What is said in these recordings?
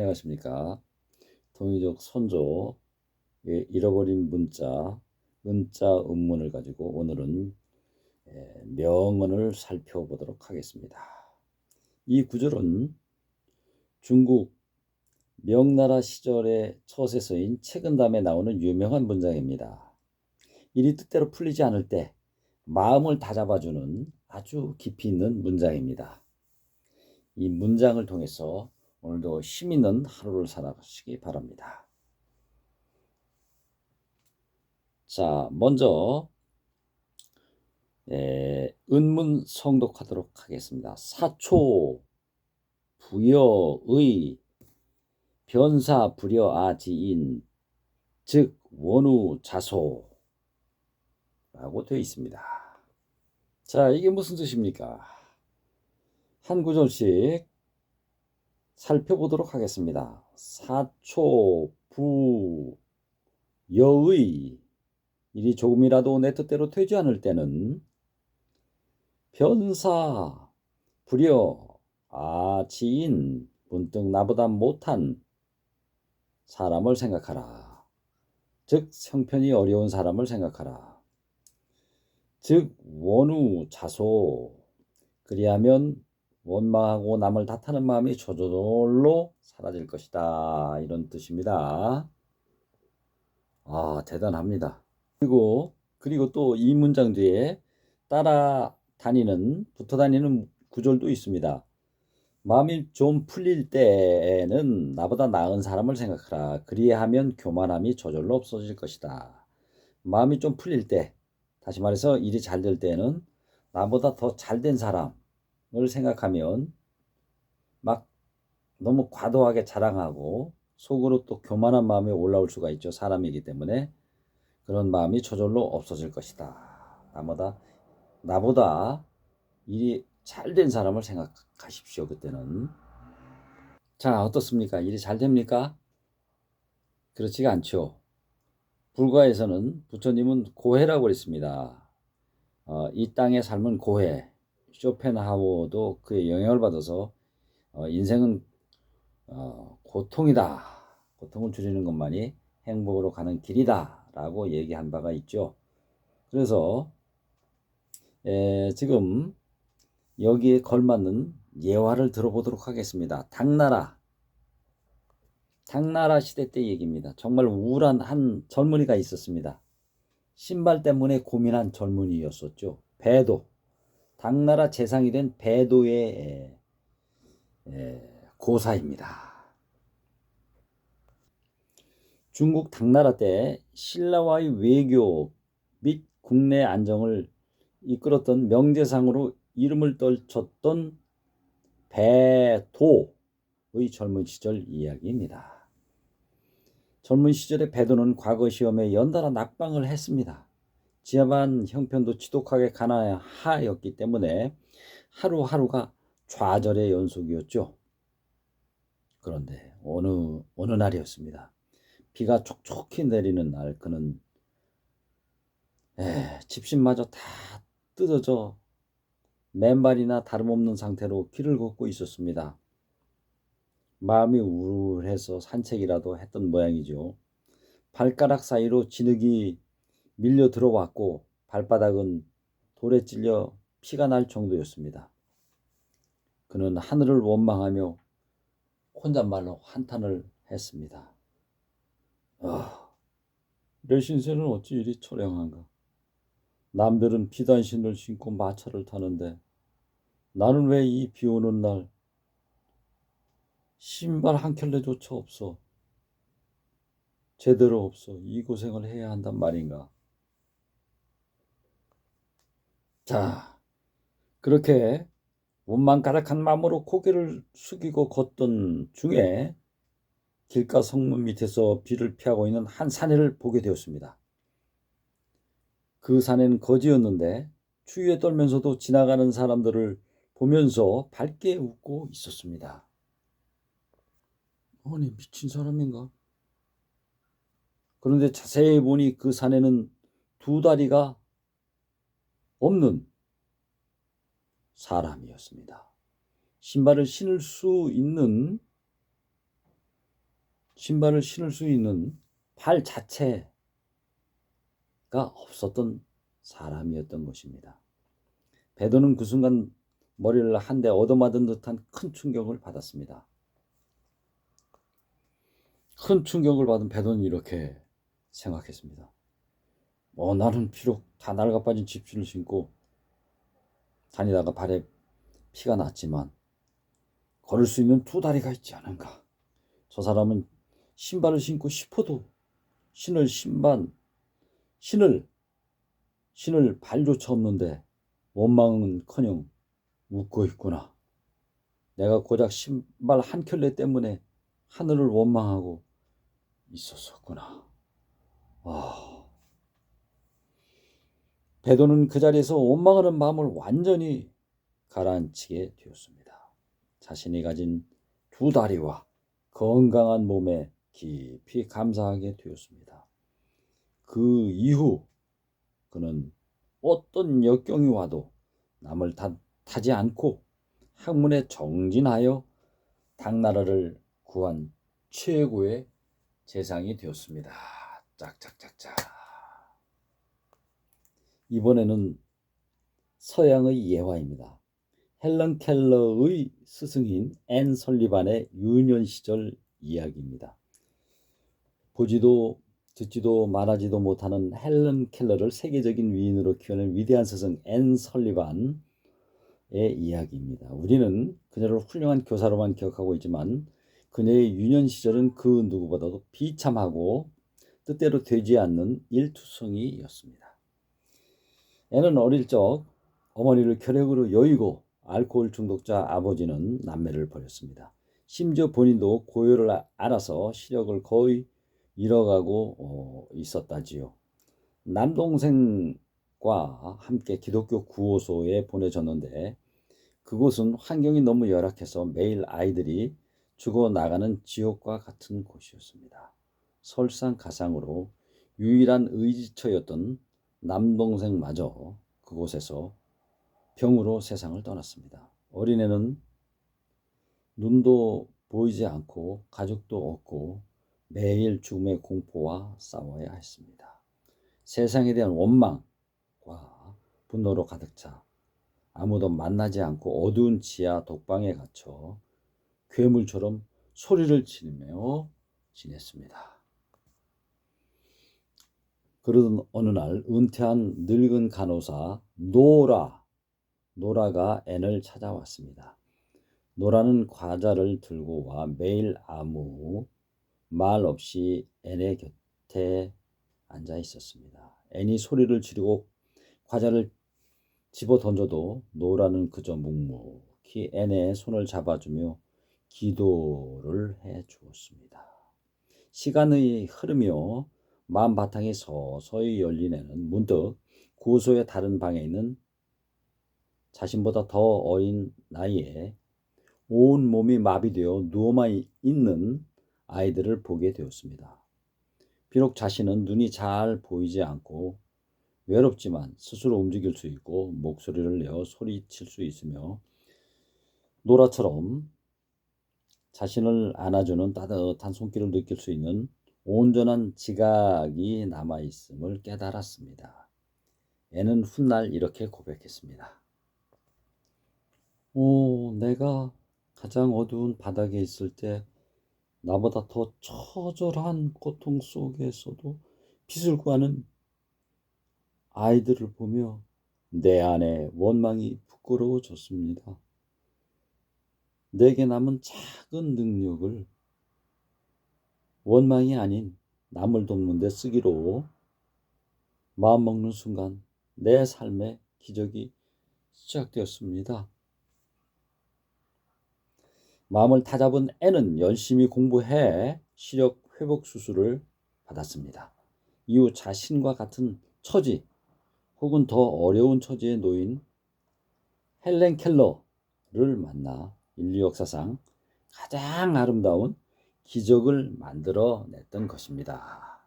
안녕하십니까. 동이족 선조의 잃어버린 문자 음문을 가지고 오늘은 명언을 살펴보도록 하겠습니다. 이 구절은 중국 명나라 시절의 처세서인 책은담에 나오는 유명한 문장입니다. 일이 뜻대로 풀리지 않을 때 마음을 다잡아주는 아주 깊이 있는 문장입니다. 이 문장을 통해서 오늘도 힘 있는 하루를 살아가시기 바랍니다. 자, 먼저 은문 성독하도록 하겠습니다. 사초 부여의 변사 불여아지인 즉 원우 자소 라고 되어 있습니다. 자, 이게 무슨 뜻입니까? 한 구절씩 살펴보도록 하겠습니다. 사초 부여의 일이 조금이라도 내 뜻대로 되지 않을 때는 변사 불여 지인 문득 나보다 못한 사람을 생각하라. 즉 형편이 어려운 사람을 생각하라. 즉 원우 자소 그리하면 원망하고 남을 탓하는 마음이 저절로 사라질 것이다. 이런 뜻입니다. 대단합니다. 그리고 또 이 문장 뒤에 붙어 다니는 구절도 있습니다. 마음이 좀 풀릴 때에는 나보다 나은 사람을 생각하라. 그리하면 교만함이 저절로 없어질 것이다. 마음이 좀 풀릴 때, 다시 말해서 일이 잘 될 때는 나보다 더 잘된 사람을 생각하면 막 너무 과도하게 자랑하고 속으로 또 교만한 마음이 올라올 수가 있죠. 사람이기 때문에 그런 마음이 저절로 없어질 것이다. 나보다 일이 잘 된 사람을 생각하십시오. 그때는. 자, 어떻습니까? 일이 잘 됩니까? 그렇지가 않죠. 불가에서는 부처님은 고해라고 그랬습니다. 이 땅의 삶은 고해. 쇼펜하우어도 그의 영향을 받아서 인생은 고통이다. 고통을 줄이는 것만이 행복으로 가는 길이다. 라고 얘기한 바가 있죠. 그래서 지금 여기에 걸맞는 예화를 들어보도록 하겠습니다. 당나라 시대 때 얘기입니다. 정말 우울한 한 젊은이가 있었습니다. 신발 때문에 고민한 젊은이였었죠. 당나라 재상이 된 배도의 고사입니다. 중국 당나라 때 신라와의 외교 및 국내 안정을 이끌었던 명재상으로 이름을 떨쳤던 배도의 젊은 시절 이야기입니다. 젊은 시절의 배도는 과거 시험에 연달아 낙방을 했습니다. 집안 형편도 지독하게 가난하였기 때문에 하루하루가 좌절의 연속이었죠. 그런데 어느 날이었습니다. 비가 촉촉히 내리는 날 그는 집신마저 다 뜯어져 맨발이나 다름없는 상태로 길을 걷고 있었습니다. 마음이 우울해서 산책이라도 했던 모양이죠. 발가락 사이로 진흙이 밀려 들어왔고 발바닥은 돌에 찔려 피가 날 정도였습니다. 그는 하늘을 원망하며 혼잣말로 한탄을 했습니다. 내 신세는 어찌 이리 처량한가. 남들은 비단신을 신고 마차를 타는데 나는 왜 이 비오는 날 신발 한 켤레조차 없어. 제대로 없어. 이 고생을 해야 한단 말인가. 자, 그렇게 원망 가득한 마음으로 고개를 숙이고 걷던 중에 길가 성문 밑에서 비를 피하고 있는 한 사내를 보게 되었습니다. 그 사내는 거지였는데 추위에 떨면서도 지나가는 사람들을 보면서 밝게 웃고 있었습니다. 아니, 미친 사람인가? 그런데 자세히 보니 그 사내는 두 다리가 없는 사람이었습니다. 신발을 신을 수 있는 신발을 신을 수 있는 발 자체가 없었던 사람이었던 것입니다. 베드로는 그 순간 머리를 한 대 얻어맞은 듯한 큰 충격을 받았습니다. 큰 충격을 받은 베드로는 이렇게 생각했습니다. 나는 비록 다 낡아 빠진 집신을 신고 다니다가 발에 피가 났지만 걸을 수 있는 두 다리가 있지 않은가. 저 사람은 신발을 신고 싶어도 신을 발조차 없는데 원망은커녕 웃고 있구나. 내가 고작 신발 한 켤레 때문에 하늘을 원망하고 있었었구나. 베드로는 그 자리에서 원망하는 마음을 완전히 가라앉히게 되었습니다. 자신이 가진 두 다리와 건강한 몸에 깊이 감사하게 되었습니다. 그 이후 그는 어떤 역경이 와도 남을 탓하지 않고 학문에 정진하여 당나라를 구한 최고의 재상이 되었습니다. 짝짝짝짝. 이번에는 서양의 예화입니다. 헬런 켈러의 스승인 앤 설리반의 유년 시절 이야기입니다. 보지도 듣지도 말하지도 못하는 헬런 켈러를 세계적인 위인으로 키워낸 위대한 스승 앤 설리반의 이야기입니다. 우리는 그녀를 훌륭한 교사로만 기억하고 있지만 그녀의 유년 시절은 그 누구보다도 비참하고 뜻대로 되지 않는 일투성이였습니다. 앤은 어릴 적 어머니를 혈액으로 여의고 알코올 중독자 아버지는 남매를 벌였습니다. 심지어 본인도 고요를 알아서 시력을 거의 잃어가고 있었다지요. 남동생과 함께 기독교 구호소에 보내졌는데 그곳은 환경이 너무 열악해서 매일 아이들이 죽어나가는 지옥과 같은 곳이었습니다. 설상가상으로 유일한 의지처였던 남동생마저 그곳에서 병으로 세상을 떠났습니다. 어린애는 눈도 보이지 않고 가족도 없고 매일 죽음의 공포와 싸워야 했습니다. 세상에 대한 원망과 분노로 가득 차 아무도 만나지 않고 어두운 지하 독방에 갇혀 괴물처럼 소리를 지르며 지냈습니다. 그러던 어느 날 은퇴한 늙은 간호사 노라가 앤을 찾아왔습니다. 노라는 과자를 들고 와 매일 아무 말 없이 앤의 곁에 앉아 있었습니다. 앤이 소리를 지르고 과자를 집어 던져도 노라는 그저 묵묵히 앤의 손을 잡아주며 기도를 해 주었습니다. 시간이 흐르며 마음 바탕이 서서히 열린 앤은 문득 구호소의 다른 방에 있는 자신보다 더 어린 나이에 온 몸이 마비되어 누워만 있는 아이들을 보게 되었습니다. 비록 자신은 눈이 잘 보이지 않고 외롭지만 스스로 움직일 수 있고 목소리를 내어 소리칠 수 있으며 노라처럼 자신을 안아주는 따뜻한 손길을 느낄 수 있는 온전한 지각이 남아있음을 깨달았습니다. 애는 훗날 이렇게 고백했습니다. 내가 가장 어두운 바닥에 있을 때 나보다 더 처절한 고통 속에서도 빛을 구하는 아이들을 보며 내 안에 원망이 부끄러워졌습니다. 내게 남은 작은 능력을 원망이 아닌 남을 돕는 데 쓰기로 마음먹는 순간 내 삶의 기적이 시작되었습니다. 마음을 다잡은 앤은 열심히 공부해 시력 회복 수술을 받았습니다. 이후 자신과 같은 처지 혹은 더 어려운 처지에 놓인 헬렌 켈러를 만나 인류 역사상 가장 아름다운 기적을 만들어냈던 것입니다.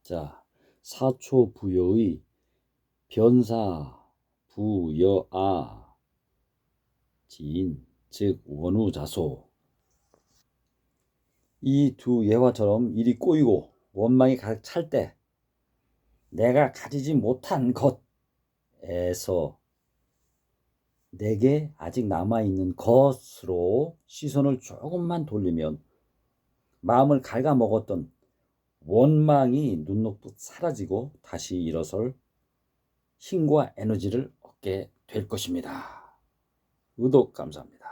자, 사초부여의 변사부여아 지인 즉 원우자소. 이 두 예화처럼 일이 꼬이고 원망이 가득 찰 때 내가 가지지 못한 것에서 내게 아직 남아있는 것으로 시선을 조금만 돌리면 마음을 갉아먹었던 원망이 눈 녹듯 사라지고 다시 일어설 힘과 에너지를 얻게 될 것입니다. 구독 감사합니다.